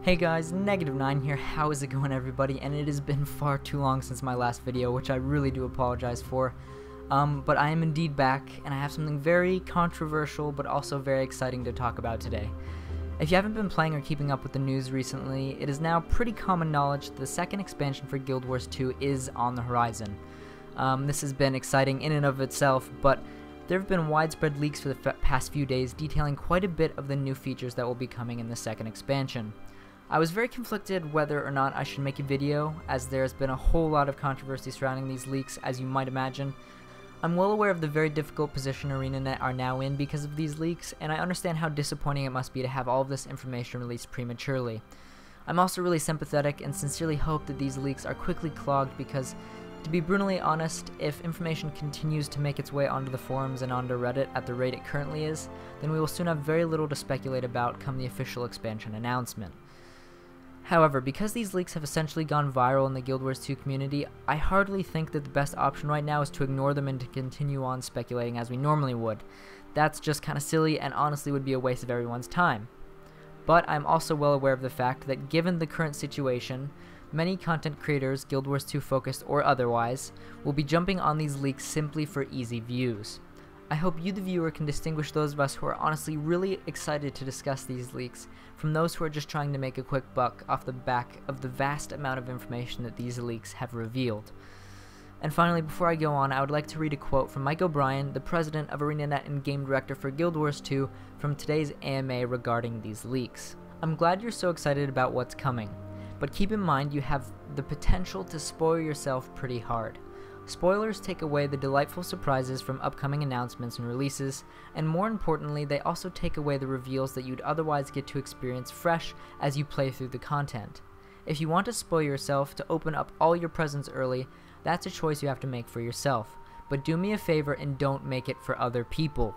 Hey guys, Negative9 here. How is it going, everybody? And it has been far too long since my last video, which I really do apologize for. But I am indeed back, and I have something very controversial but also very exciting to talk about today. If you haven't been playing or keeping up with the news recently, it is now pretty common knowledge that the second expansion for Guild Wars 2 is on the horizon. This has been exciting in and of itself, but there have been widespread leaks for the past few days detailing quite a bit of the new features that will be coming in the second expansion. I was very conflicted whether or not I should make a video, as there has been a whole lot of controversy surrounding these leaks, as you might imagine. I'm well aware of the very difficult position ArenaNet are now in because of these leaks, and I understand how disappointing it must be to have all of this information released prematurely. I'm also really sympathetic and sincerely hope that these leaks are quickly clogged because, to be brutally honest, if information continues to make its way onto the forums and onto Reddit at the rate it currently is, then we will soon have very little to speculate about come the official expansion announcement. However, because these leaks have essentially gone viral in the Guild Wars 2 community, I hardly think that the best option right now is to ignore them and to continue on speculating as we normally would. That's just kinda silly and honestly would be a waste of everyone's time. But I'm also well aware of the fact that given the current situation, many content creators, Guild Wars 2 focused or otherwise, will be jumping on these leaks simply for easy views. I hope you, the viewer, can distinguish those of us who are honestly really excited to discuss these leaks from those who are just trying to make a quick buck off the back of the vast amount of information that these leaks have revealed. And finally, before I go on, I would like to read a quote from Mike O'Brien, the president of ArenaNet and game director for Guild Wars 2, from today's AMA regarding these leaks. "I'm glad you're so excited about what's coming, but keep in mind you have the potential to spoil yourself pretty hard. Spoilers take away the delightful surprises from upcoming announcements and releases, and more importantly, they also take away the reveals that you'd otherwise get to experience fresh as you play through the content. If you want to spoil yourself to open up all your presents early, that's a choice you have to make for yourself, but do me a favor and don't make it for other people."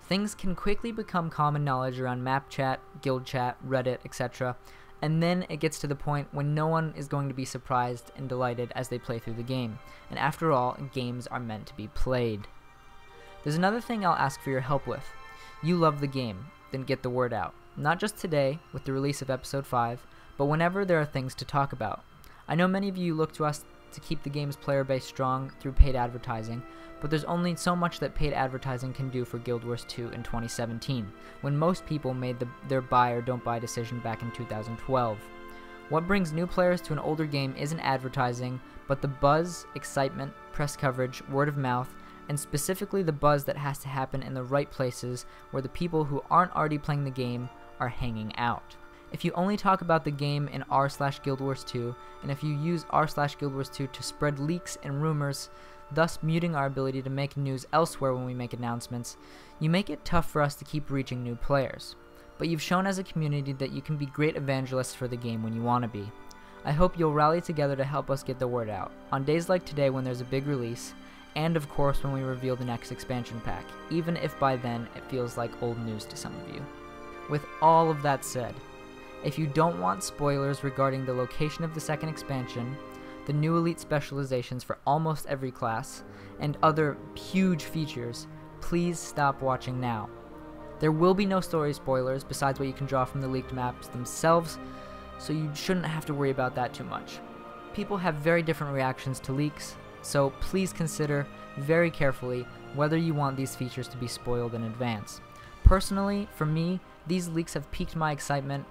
Things can quickly become common knowledge around map chat, guild chat, Reddit, etc., and then it gets to the point when no one is going to be surprised and delighted as they play through the game. And after all, games are meant to be played. There's another thing I'll ask for your help with. You love the game, then get the word out. Not just today, with the release of Episode 5, but whenever there are things to talk about. I know many of you look to us to keep the game's player base strong through paid advertising, but there's only so much that paid advertising can do for Guild Wars 2 in 2017, when most people made their buy or don't buy decision back in 2012. What brings new players to an older game isn't advertising, but the buzz, excitement, press coverage, word of mouth, and specifically the buzz that has to happen in the right places where the people who aren't already playing the game are hanging out. If you only talk about the game in r/Guild Wars 2, and if you use r/Guild Wars 2 to spread leaks and rumors, thus muting our ability to make news elsewhere when we make announcements, you make it tough for us to keep reaching new players. But you've shown as a community that you can be great evangelists for the game when you want to be. I hope you'll rally together to help us get the word out, on days like today when there's a big release, and of course when we reveal the next expansion pack, even if by then it feels like old news to some of you. With all of that said, if you don't want spoilers regarding the location of the second expansion, the new elite specializations for almost every class, and other huge features, please stop watching now. There will be no story spoilers besides what you can draw from the leaked maps themselves, so you shouldn't have to worry about that too much. People have very different reactions to leaks, so please consider very carefully whether you want these features to be spoiled in advance. Personally, for me, these leaks have piqued my excitement,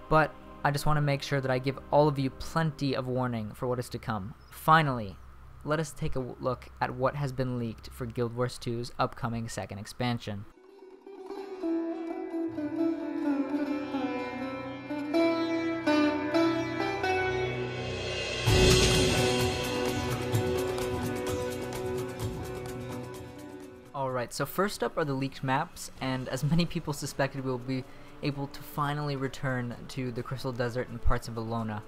but I just want to make sure that I give all of you plenty of warning for what is to come. Finally, let us take a look at what has been leaked for Guild Wars 2's upcoming second expansion. Alright, so first up are the leaked maps, and as many people suspected, we'll be able to finally return to the Crystal Desert and parts of Alona.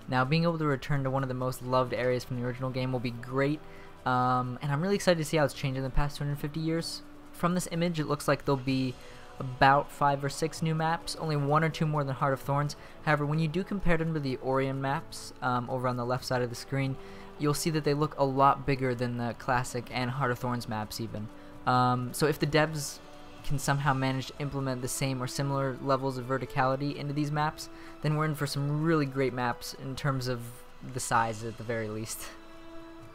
Now, being able to return to one of the most loved areas from the original game will be great, and I'm really excited to see how it's changed in the past 250 years. From this image, it looks like there'll be about 5 or 6 new maps, only 1 or 2 more than Heart of Thorns. However, when you do compare them to the Orion maps over on the left side of the screen, you'll see that they look a lot bigger than the classic and Heart of Thorns maps even. So if the devs can somehow manage to implement the same or similar levels of verticality into these maps, then we're in for some really great maps in terms of the size at the very least.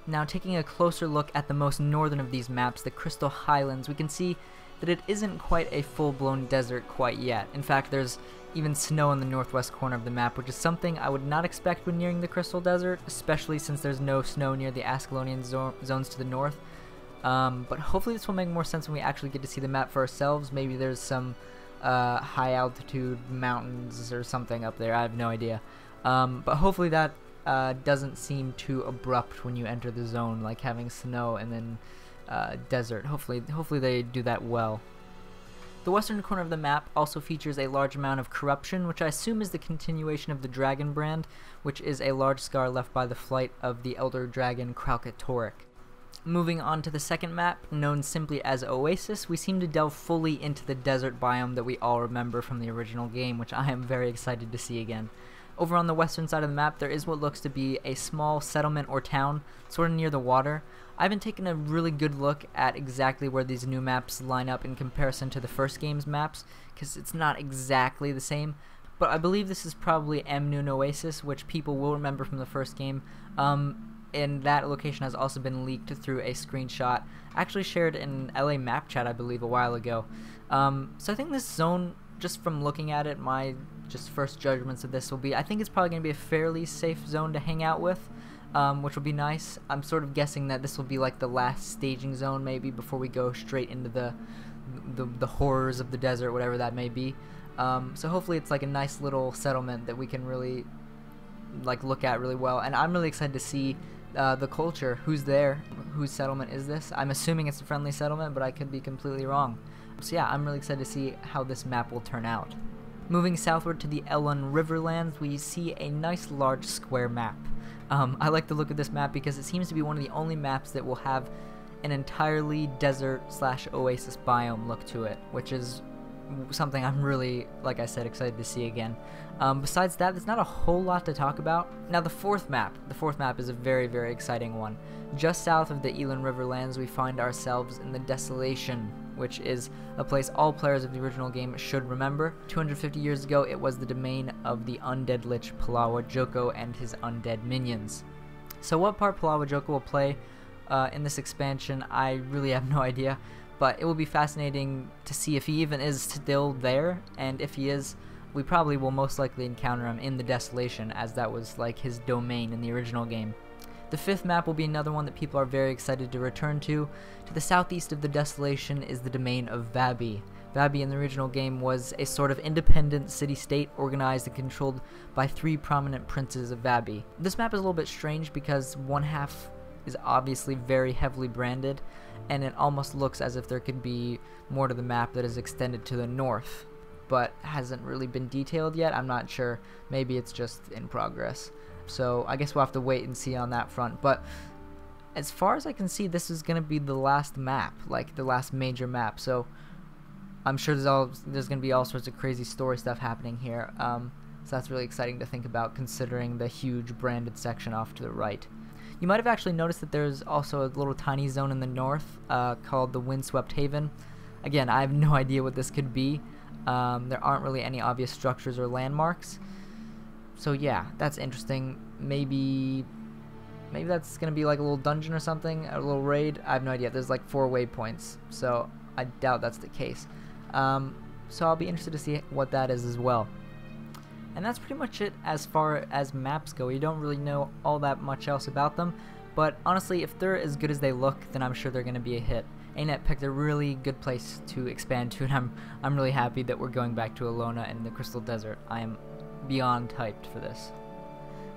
Now, taking a closer look at the most northern of these maps, the Crystal Highlands, we can see that it isn't quite a full-blown desert quite yet. In fact, there's even snow in the northwest corner of the map, which is something I would not expect when nearing the Crystal Desert, especially since there's no snow near the Ascalonian zones to the north. But hopefully this will make more sense when we actually get to see the map for ourselves. Maybe there's some high altitude mountains or something up there, I have no idea. But hopefully that doesn't seem too abrupt when you enter the zone, like having snow and then desert. Hopefully they do that well. The western corner of the map also features a large amount of corruption, which I assume is the continuation of the Dragonbrand, which is a large scar left by the flight of the elder dragon Kralkatorrik. Moving on to the second map, known simply as Oasis, we seem to delve fully into the desert biome that we all remember from the original game, which I am very excited to see again. Over on the western side of the map, there is what looks to be a small settlement or town, sort of near the water. I haven't taken a really good look at exactly where these new maps line up in comparison to the first game's maps, because it's not exactly the same, but I believe this is probably Amnoon Oasis, which people will remember from the first game, and that location has also been leaked through a screenshot, actually shared in LA map chat, I believe, a while ago. So I think this zone, just from looking at it, my just first judgments of this will be, I think it's probably going to be a fairly safe zone to hang out with, which will be nice. I'm sort of guessing that this will be like the last staging zone maybe before we go straight into the horrors of the desert, whatever that may be. So hopefully it's like a nice little settlement that we can really like look at really well, and I'm really excited to see the culture, who's there, whose settlement is this. I'm assuming it's a friendly settlement, but I could be completely wrong. So yeah, I'm really excited to see how this map will turn out. Moving southward to the Elun Riverlands, we see a nice large square map. I like the look of this map because it seems to be one of the only maps that will have an entirely desert/oasis biome look to it, which is something I'm really, like I said, excited to see again. Besides that, there's not a whole lot to talk about. Now the fourth map is a very, very exciting one. Just south of the Elun Riverlands, we find ourselves in the Desolation, which is a place all players of the original game should remember. 250 years ago, it was the domain of the undead lich Palawa Joko and his undead minions. So what part Palawa Joko will play in this expansion, I really have no idea, but it will be fascinating to see if he even is still there, and if he is, we probably will most likely encounter him in the Desolation, as that was like his domain in the original game. The fifth map will be another one that people are very excited to return to. To the southeast of the Desolation is the domain of Vabbi. Vabbi in the original game was a sort of independent city-state organized and controlled by 3 prominent princes of Vabbi. This map is a little bit strange because one half is obviously very heavily branded, and it almost looks as if there could be more to the map that is extended to the north, but hasn't really been detailed yet. I'm not sure. Maybe it's just in progress. So I guess we'll have to wait and see on that front. But as far as I can see, this is going to be the last map, like the last major map. So I'm sure there's going to be all sorts of crazy story stuff happening here. So that's really exciting to think about, considering the huge branded section off to the right. You might have actually noticed that there's also a little tiny zone in the north called the Windswept Haven. Again, I have no idea what this could be. There aren't really any obvious structures or landmarks. So yeah, that's interesting. Maybe that's gonna be like a little dungeon or something, a little raid. I have no idea. There's like 4 waypoints, so I doubt that's the case. So I'll be interested to see what that is as well. And that's pretty much it as far as maps go. You don't really know all that much else about them, but honestly, if they're as good as they look, then I'm sure they're gonna be a hit. ANET picked a really good place to expand to, and I'm really happy that we're going back to Alona and the Crystal Desert. I am beyond hyped for this.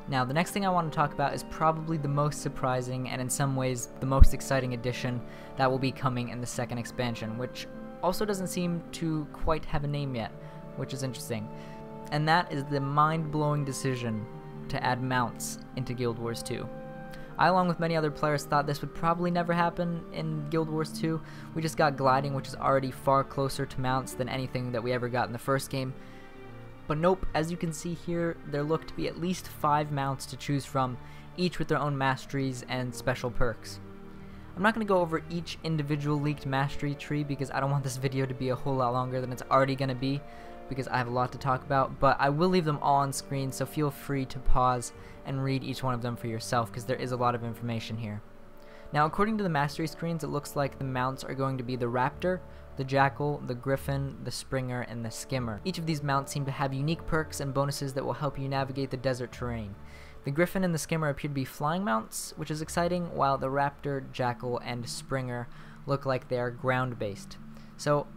Now, the next thing I want to talk about is probably the most surprising and in some ways the most exciting addition that will be coming in the second expansion, which also doesn't seem to quite have a name yet, which is interesting. And that is the mind-blowing decision to add mounts into Guild Wars 2. I, along with many other players, thought this would probably never happen in Guild Wars 2. We just got gliding, which is already far closer to mounts than anything that we ever got in the first game. But nope, as you can see here, there look to be at least 5 mounts to choose from, each with their own masteries and special perks. I'm not going to go over each individual leaked mastery tree because I don't want this video to be a whole lot longer than it's already going to be, because I have a lot to talk about, but I will leave them all on screen, so feel free to pause and read each one of them for yourself because there is a lot of information here. Now, according to the mastery screens, it looks like the mounts are going to be the Raptor, the Jackal, the Griffin, the Springer, and the Skimmer. Each of these mounts seem to have unique perks and bonuses that will help you navigate the desert terrain. The Griffin and the Skimmer appear to be flying mounts, which is exciting, while the Raptor, Jackal, and Springer look like they are ground-based. So,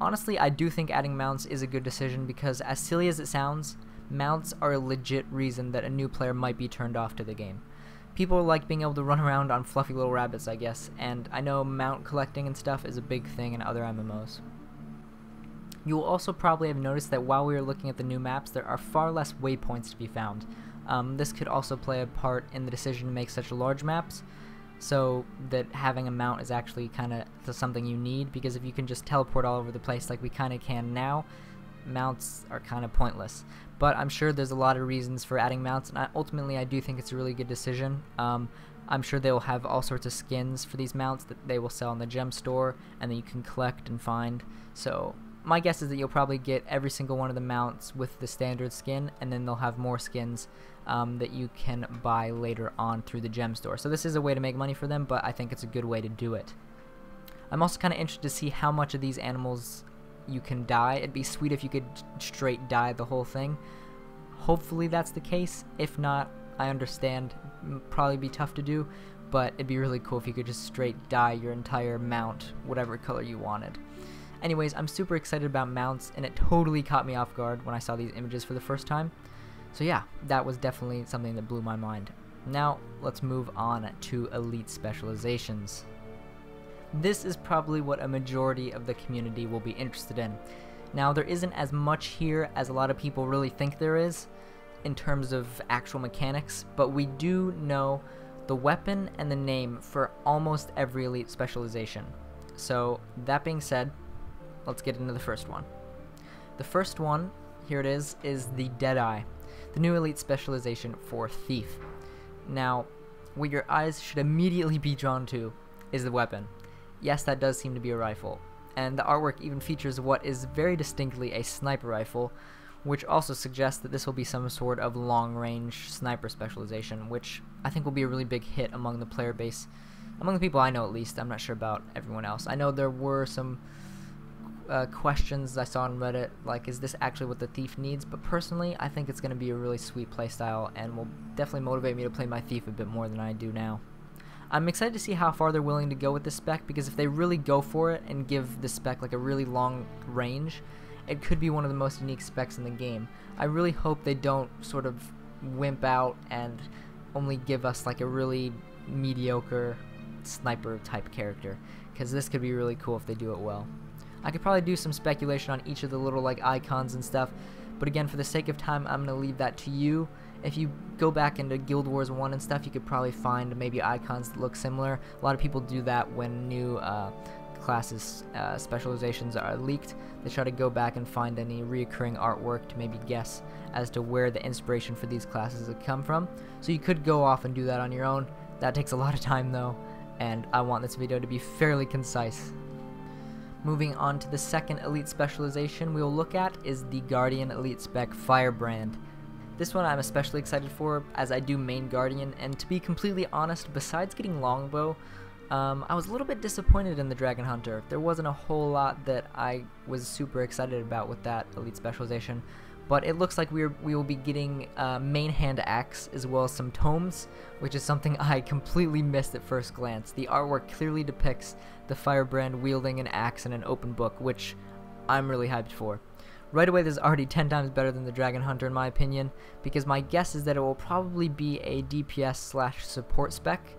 honestly, I do think adding mounts is a good decision because, as silly as it sounds, mounts are a legit reason that a new player might be turned off to the game. People like being able to run around on fluffy little rabbits, I guess, and I know mount collecting and stuff is a big thing in other MMOs. You will also probably have noticed that while we were looking at the new maps, there are far less waypoints to be found. This could also play a part in the decision to make such large maps, so that having a mount is actually kind of something you need, because if you can just teleport all over the place like we kind of can now, mounts are kind of pointless. But I'm sure there's a lot of reasons for adding mounts, and ultimately I do think it's a really good decision. I'm sure they will have all sorts of skins for these mounts that they will sell in the gem store and that you can collect and find. So my guess is that you'll probably get every single one of the mounts with the standard skin, and then they'll have more skins that you can buy later on through the gem store. So this is a way to make money for them, but I think it's a good way to do it. I'm also kind of interested to see how much of these animals you can dye. It'd be sweet if you could straight dye the whole thing. Hopefully that's the case. If not, I understand. It'd probably be tough to do, but it'd be really cool if you could just straight dye your entire mount whatever color you wanted. Anyways, I'm super excited about mounts, and it totally caught me off guard when I saw these images for the first time. So yeah, that was definitely something that blew my mind. Now, let's move on to elite specializations. This is probably what a majority of the community will be interested in. Now, there isn't as much here as a lot of people really think there is in terms of actual mechanics, but we do know the weapon and the name for almost every elite specialization. So, that being said, let's get into the first one. The first one, here it is the Deadeye, the new elite specialization for Thief. Now, what your eyes should immediately be drawn to is the weapon. Yes, that does seem to be a rifle, and the artwork even features what is very distinctly a sniper rifle, which also suggests that this will be some sort of long-range sniper specialization, which I think will be a really big hit among the player base, among the people I know at least. I'm not sure about everyone else. I know there were some questions I saw on Reddit, like, is this actually what the Thief needs? But personally, I think it's going to be a really sweet playstyle, and will definitely motivate me to play my Thief a bit more than I do now. I'm excited to see how far they're willing to go with this spec, because if they really go for it and give the spec like a really long range, it could be one of the most unique specs in the game. I really hope they don't sort of wimp out and only give us like a really mediocre sniper type character, because this could be really cool if they do it well. I could probably do some speculation on each of the little like icons and stuff, but again, for the sake of time, I'm going to leave that to you. If you go back into Guild Wars 1 and stuff, you could probably find maybe icons that look similar. A lot of people do that when new classes specializations are leaked. They try to go back and find any reoccurring artwork to maybe guess as to where the inspiration for these classes have come from. So you could go off and do that on your own. That takes a lot of time though, and I want this video to be fairly concise. Moving on to the second elite specialization we will look at is the Guardian elite spec Firebrand. This one I'm especially excited for, as I do main Guardian, and to be completely honest, besides getting Longbow, I was a little bit disappointed in the Dragon Hunter. There wasn't a whole lot that I was super excited about with that elite specialization, but it looks like we will be getting main hand axe as well as some tomes, which is something I completely missed at first glance. The artwork clearly depicts the Firebrand wielding an axe in an open book, which I'm really hyped for. Right away, this is already 10 times better than the Dragon Hunter in my opinion, because my guess is that it will probably be a DPS/support spec.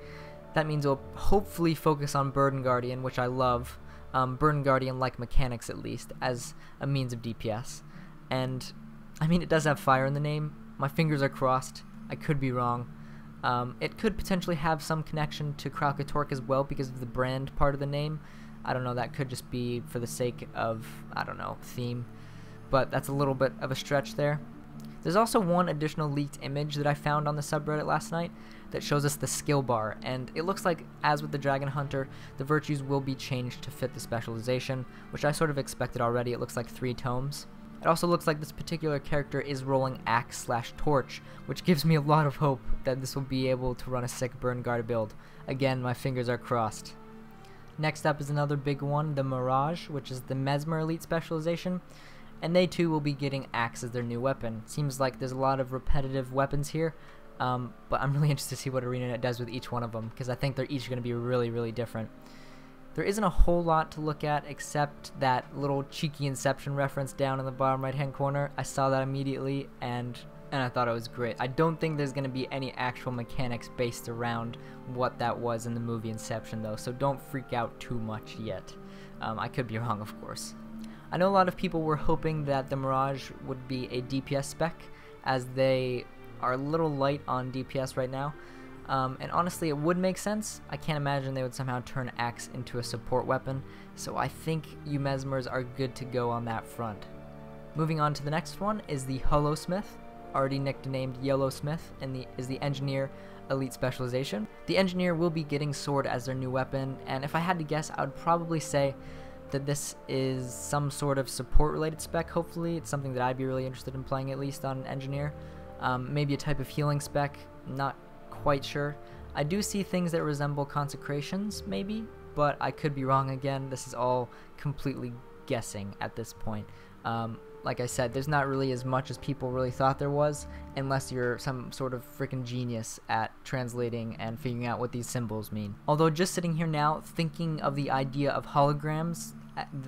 That means it will hopefully focus on Burden Guardian, which I love. Burden Guardian-like mechanics at least, as a means of DPS. And, I mean, it does have fire in the name. My fingers are crossed. I could be wrong. It could potentially have some connection to Kralkatork as well because of the brand part of the name. I don't know, that could just be for the sake of, I don't know, theme. But that's a little bit of a stretch there. There's also one additional leaked image that I found on the subreddit last night that shows us the skill bar, and it looks like, as with the Dragon Hunter, the virtues will be changed to fit the specialization, which I sort of expected already. It looks like 3 tomes. It also looks like this particular character is rolling Axe/Torch, which gives me a lot of hope that this will be able to run a sick Burn Guard build. Again, my fingers are crossed. Next up is another big one, the Mirage, which is the Mesmer Elite specialization, and they too will be getting Axe as their new weapon. Seems like there's a lot of repetitive weapons here, but I'm really interested to see what ArenaNet does with each one of them, because I think they're each going to be really, really different. There isn't a whole lot to look at except that little cheeky Inception reference down in the bottom right hand corner. I saw that immediately and I thought it was great. I don't think there's going to be any actual mechanics based around what that was in the movie Inception though, so don't freak out too much yet. I could be wrong, of course. I know a lot of people were hoping that the Mirage would be a DPS spec, as they are a little light on DPS right now. And honestly, it would make sense. I can't imagine they would somehow turn Axe into a support weapon, so I think you Mesmers are good to go on that front. Moving on to the next one is the Holosmith, already nicknamed Yellowsmith, and is the Engineer Elite specialization. The Engineer will be getting Sword as their new weapon, and if I had to guess, I would probably say that this is some sort of support related spec. Hopefully it's something that I'd be really interested in playing, at least on Engineer. Maybe a type of healing spec, not quite sure. I do see things that resemble Consecrations, maybe, but I could be wrong again. This is all completely guessing at this point. Like I said, there's not really as much as people really thought there was, unless you're some sort of freaking genius at translating and figuring out what these symbols mean. Although just sitting here now, thinking of the idea of holograms,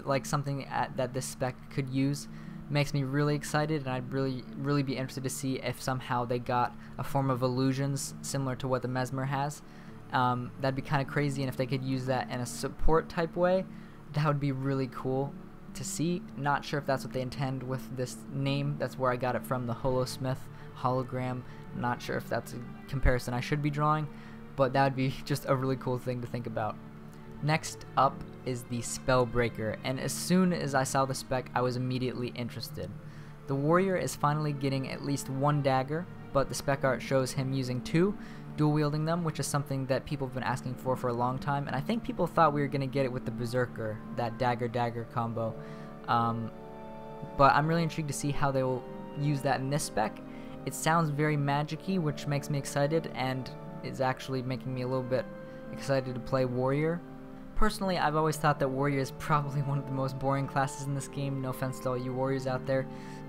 like something that this spec could use, makes me really excited, and I'd really be interested to see if somehow they got a form of illusions similar to what the Mesmer has. That'd be kind of crazy, and if they could use that in a support type way, that would be really cool to see. Not sure if that's what they intend with this name. That's where I got it from, the Holosmith hologram. Not sure if that's a comparison I should be drawing, but that would be just a really cool thing to think about. Next up is the Spellbreaker, and as soon as I saw the spec, I was immediately interested. The warrior is finally getting at least 1 dagger, but the spec art shows him using 2, dual wielding them, which is something that people have been asking for a long time, and I think people thought we were going to get it with the Berserker, that dagger-dagger combo. But I'm really intrigued to see how they will use that in this spec. It sounds very magic-y, which makes me excited, and is actually making me a little bit excited to play warrior. Personally, I've always thought that warrior is probably one of the most boring classes in this game, no offense to all you warriors out there.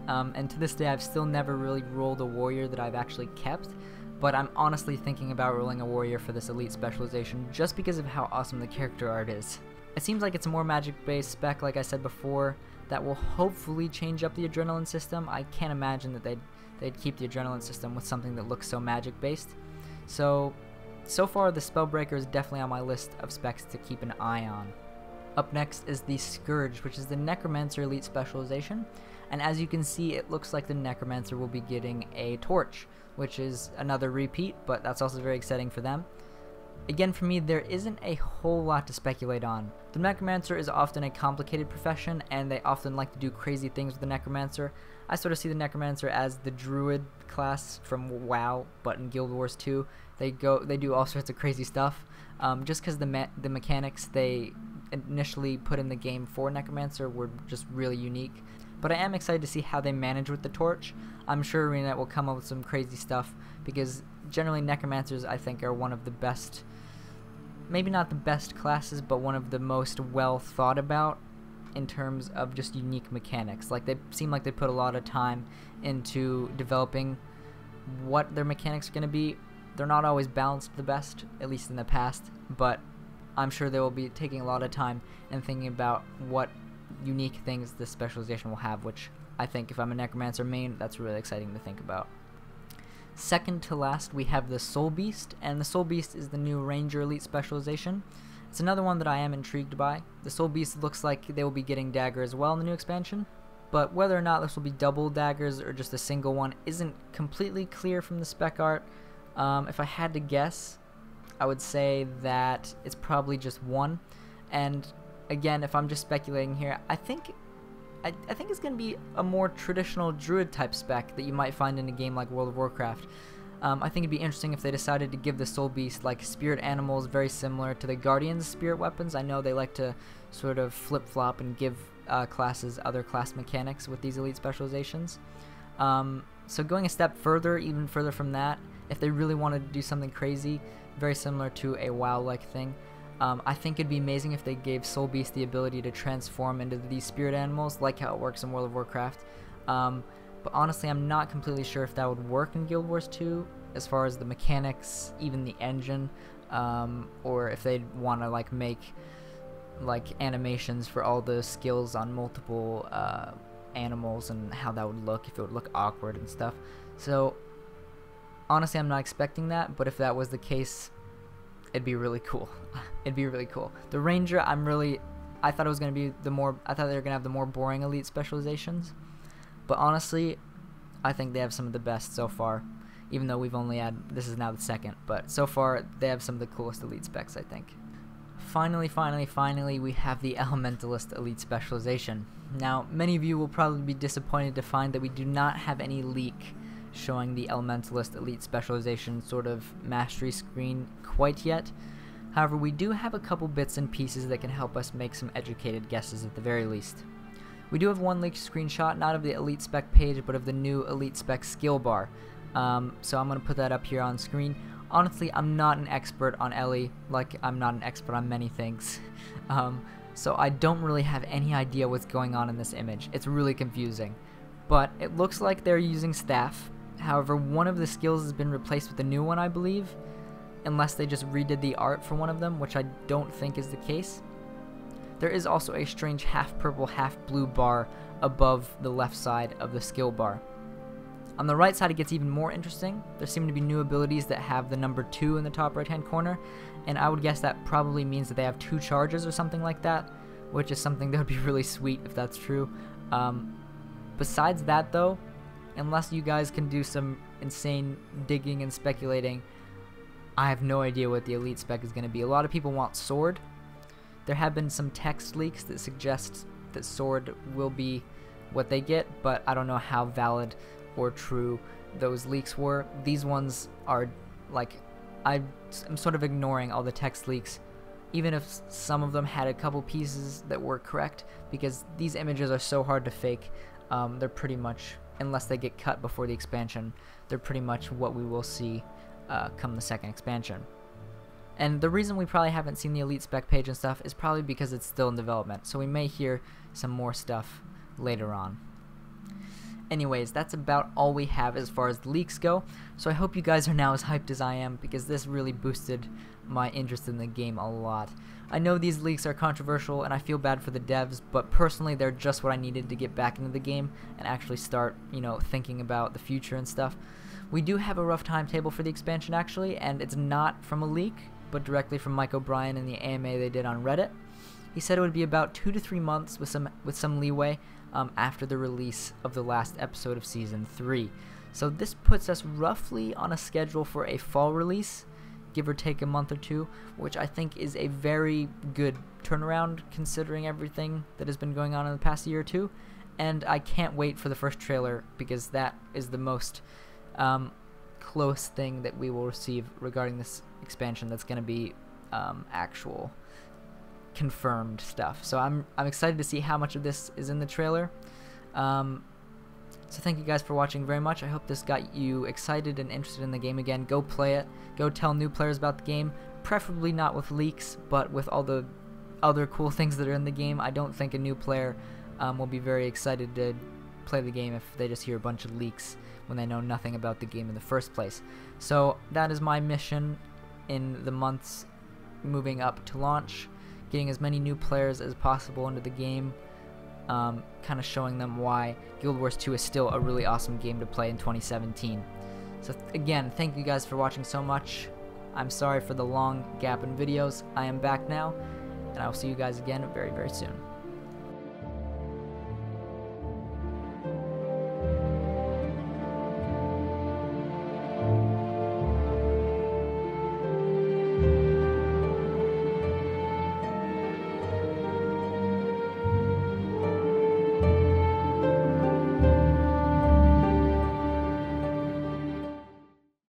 And to this day, I've still never really rolled a warrior that I've actually kept, but I'm honestly thinking about rolling a warrior for this elite specialization just because of how awesome the character art is. It seems like it's a more magic-based spec, like I said before, that will hopefully change up the adrenaline system. I can't imagine that they'd keep the adrenaline system with something that looks so magic-based. So far, the Spellbreaker is definitely on my list of specs to keep an eye on. Up next is the Scourge, which is the Necromancer Elite specialization, and as you can see, it looks like the Necromancer will be getting a Torch, which is another repeat, but that's also very exciting for them. Again, for me, there isn't a whole lot to speculate on. The Necromancer is often a complicated profession, and they often like to do crazy things with the Necromancer. I sort of see the Necromancer as the Druid class from WoW, but in Guild Wars 2, they do all sorts of crazy stuff. Just because the mechanics they initially put in the game for Necromancer were just really unique. But I am excited to see how they manage with the Torch. I'm sure ArenaNet will come up with some crazy stuff, because generally Necromancers, I think, are one of the best, maybe not the best classes, but one of the most well thought about in terms of just unique mechanics. Like, they seem like they put a lot of time into developing what their mechanics are going to be. They're not always balanced the best, at least in the past, but I'm sure they will be taking a lot of time and thinking about what unique things this specialization will have, which I think if I'm a Necromancer main, that's really exciting to think about. Second to last, we have the Soul Beast, and the Soul Beast is the new Ranger Elite specialization. It's another one that I am intrigued by. The Soul Beast looks like they will be getting dagger as well in the new expansion, but whether or not this will be double daggers or just a single one isn't completely clear from the spec art. If I had to guess, I would say that it's probably just one. And again, if I'm just speculating here, I think I think it's going to be a more traditional druid type spec that you might find in a game like World of Warcraft. I think it'd be interesting if they decided to give the Soul Beast like spirit animals very similar to the Guardian's spirit weapons. I know they like to sort of flip-flop and give classes other class mechanics with these elite specializations. So going a step further, even further from that, if they really wanted to do something crazy, very similar to a WoW-like thing, I think it'd be amazing if they gave Soul Beast the ability to transform into these spirit animals, like how it works in World of Warcraft. But honestly, I'm not completely sure if that would work in Guild Wars 2, as far as the mechanics, even the engine, or if they'd want to like make like animations for all the skills on multiple animals and how that would look, if it would look awkward and stuff. So honestly, I'm not expecting that, but if that was the case, it'd be really cool. It'd be really cool. The Ranger, I thought it was going to be I thought they were going to have the more boring elite specializations, but honestly, I think they have some of the best so far, even though we've only had, this is now the second, but so far they have some of the coolest elite specs, I think. Finally, we have the Elementalist elite specialization. Now, many of you will probably be disappointed to find that we do not have any leak showing the Elementalist elite specialization sort of mastery screen quite yet. However, we do have a couple bits and pieces that can help us make some educated guesses at the very least. We do have one leaked screenshot, not of the elite spec page, but of the new elite spec skill bar. So I'm going to put that up here on screen. Honestly, I'm not an expert on Ellie, like I'm not an expert on many things. So I don't really have any idea what's going on in this image. It's really confusing. But it looks like they're using staff. However, one of the skills has been replaced with a new one, I believe, unless they just redid the art for one of them, which I don't think is the case. There is also a strange half purple, half blue bar above the left side of the skill bar. On the right side, it gets even more interesting. There seem to be new abilities that have the number 2 in the top right hand corner, and I would guess that probably means that they have 2 charges or something like that, which is something that would be really sweet if that's true. Besides that though, unless you guys can do some insane digging and speculating, I have no idea what the elite spec is going to be. A lot of people want Sword. There have been some text leaks that suggest that Sword will be what they get, but I don't know how valid or true those leaks were. These ones are like, I'm sort of ignoring all the text leaks, even if some of them had a couple pieces that were correct, because these images are so hard to fake. They're pretty much, unless they get cut before the expansion, they're pretty much what we will see come the second expansion. And the reason we probably haven't seen the elite spec page and stuff is probably because it's still in development, so we may hear some more stuff later on. Anyways, that's about all we have as far as the leaks go, so I hope you guys are now as hyped as I am, because this really boosted my interest in the game a lot. I know these leaks are controversial and I feel bad for the devs, but personally they're just what I needed to get back into the game and actually start, you know, thinking about the future and stuff. We do have a rough timetable for the expansion actually, and it's not from a leak, but directly from Mike O'Brien in the AMA they did on Reddit. He said it would be about 2 to 3 months with some leeway after the release of the last episode of Season 3. So this puts us roughly on a schedule for a fall release, give or take a month or two, which I think is a very good turnaround considering everything that has been going on in the past year or two. And I can't wait for the first trailer, because that is the most close thing that we will receive regarding this expansion that's going to be actual confirmed stuff. So I'm excited to see how much of this is in the trailer. So thank you guys for watching very much. I hope this got you excited and interested in the game again. Go play it. Go tell new players about the game, preferably not with leaks, but with all the other cool things that are in the game. I don't think a new player will be very excited to play the game if they just hear a bunch of leaks when they know nothing about the game in the first place. So that is my mission in the months moving up to launch, getting as many new players as possible into the game, kind of showing them why Guild Wars 2 is still a really awesome game to play in 2017. So again, thank you guys for watching so much. I'm sorry for the long gap in videos. I am back now, and I will see you guys again very, very soon.